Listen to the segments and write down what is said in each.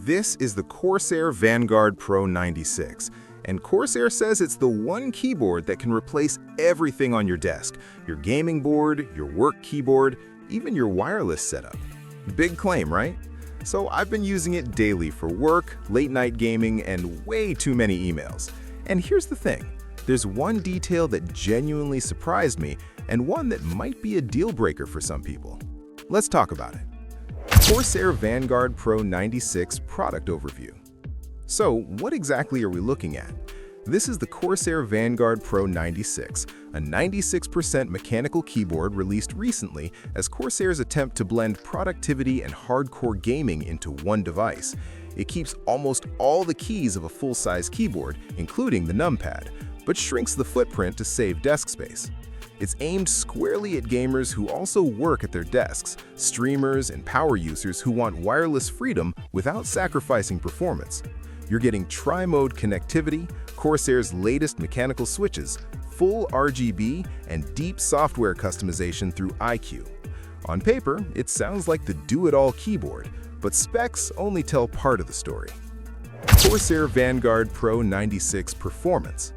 This is the Corsair Vanguard Pro 96, and Corsair says it's the one keyboard that can replace everything on your desk, your gaming board, your work keyboard, even your wireless setup. Big claim, right? So I've been using it daily for work, late-night gaming, and way too many emails. And here's the thing, there's one detail that genuinely surprised me and one that might be a deal breaker for some people. Let's talk about it. Corsair Vanguard Pro 96 product overview. So what exactly are we looking at? This is the Corsair Vanguard Pro 96, a 96% mechanical keyboard released recently as Corsair's attempt to blend productivity and hardcore gaming into one device. It keeps almost all the keys of a full-size keyboard, including the numpad, but shrinks the footprint to save desk space. It's aimed squarely at gamers who also work at their desks, streamers, and power users who want wireless freedom without sacrificing performance. You're getting tri-mode connectivity, Corsair's latest mechanical switches, full RGB, and deep software customization through iCUE. On paper, it sounds like the do-it-all keyboard, but specs only tell part of the story. Corsair Vanguard Pro 96 Performance.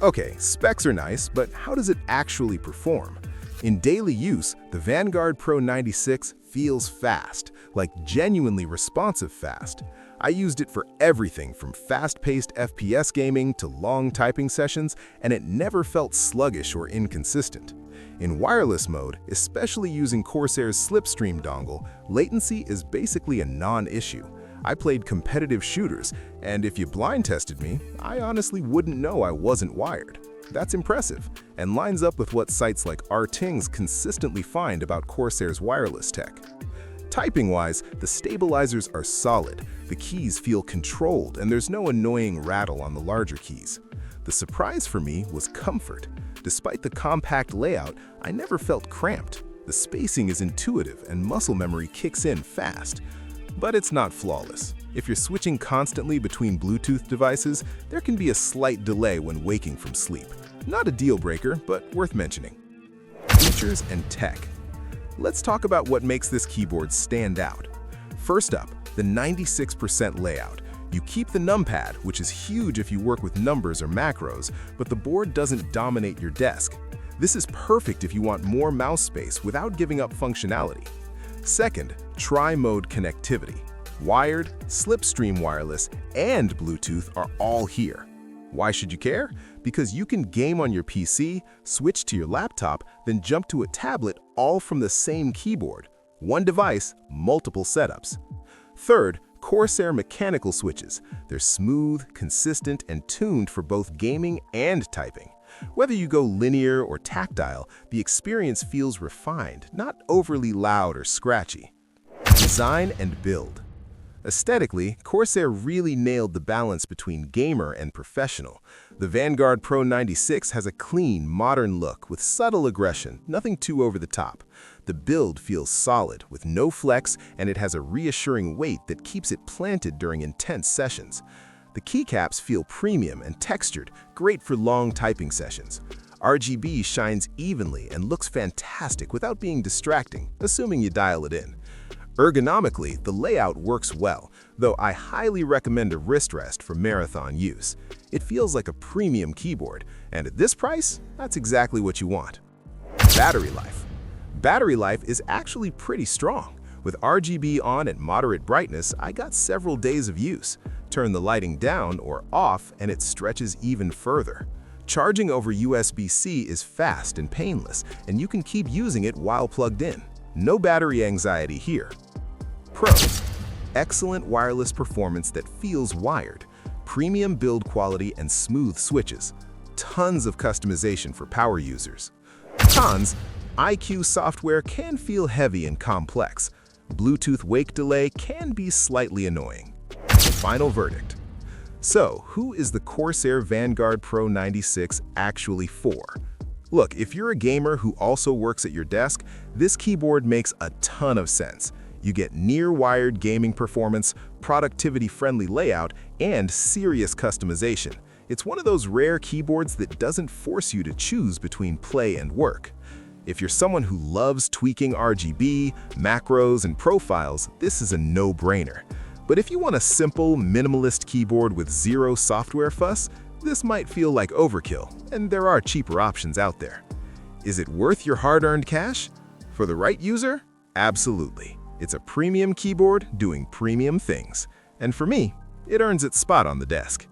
Okay, specs are nice, but how does it actually perform? In daily use, the Vanguard Pro 96 feels fast, like genuinely responsive fast. I used it for everything from fast-paced FPS gaming to long typing sessions, and it never felt sluggish or inconsistent. In wireless mode, especially using Corsair's Slipstream dongle, latency is basically a non-issue. I played competitive shooters, and if you blind tested me, I honestly wouldn't know I wasn't wired. That's impressive, and lines up with what sites like RTings consistently find about Corsair's wireless tech. Typing-wise, the stabilizers are solid, the keys feel controlled, and there's no annoying rattle on the larger keys. The surprise for me was comfort. Despite the compact layout, I never felt cramped. The spacing is intuitive, and muscle memory kicks in fast. But it's not flawless. If you're switching constantly between Bluetooth devices, there can be a slight delay when waking from sleep. Not a deal breaker, but worth mentioning. Features and tech. Let's talk about what makes this keyboard stand out. First up, the 96% layout. You keep the numpad, which is huge if you work with numbers or macros, but the board doesn't dominate your desk. This is perfect if you want more mouse space without giving up functionality. Second, tri-mode connectivity. Wired, Slipstream wireless, and Bluetooth are all here. Why should you care? Because you can game on your PC, switch to your laptop, then jump to a tablet all from the same keyboard. One device, multiple setups. Third, Corsair mechanical switches. They're smooth, consistent, and tuned for both gaming and typing. Whether you go linear or tactile, the experience feels refined, not overly loud or scratchy. Design and build. Aesthetically, Corsair really nailed the balance between gamer and professional. The Vanguard Pro 96 has a clean, modern look with subtle aggression, nothing too over the top. The build feels solid, with no flex, and it has a reassuring weight that keeps it planted during intense sessions. The keycaps feel premium and textured, great for long typing sessions. RGB shines evenly and looks fantastic without being distracting, assuming you dial it in. Ergonomically, the layout works well, though I highly recommend a wrist rest for marathon use. It feels like a premium keyboard, and at this price, that's exactly what you want. Battery life. Battery life is actually pretty strong. With RGB on at moderate brightness, I got several days of use. Turn the lighting down or off and it stretches even further. Charging over USB-C is fast and painless, and you can keep using it while plugged in. No battery anxiety here. Pros. Excellent wireless performance that feels wired. Premium build quality and smooth switches. Tons of customization for power users. Cons. iCUE software can feel heavy and complex. Bluetooth wake delay can be slightly annoying. Final verdict. So, who is the Corsair Vanguard Pro 96 actually for? Look, if you're a gamer who also works at your desk, this keyboard makes a ton of sense. You get near-wired gaming performance, productivity-friendly layout, and serious customization. It's one of those rare keyboards that doesn't force you to choose between play and work. If you're someone who loves tweaking RGB, macros, and profiles, this is a no-brainer. But if you want a simple, minimalist keyboard with zero software fuss, this might feel like overkill, and there are cheaper options out there. Is it worth your hard-earned cash? For the right user, absolutely. It's a premium keyboard doing premium things. And for me, it earns its spot on the desk.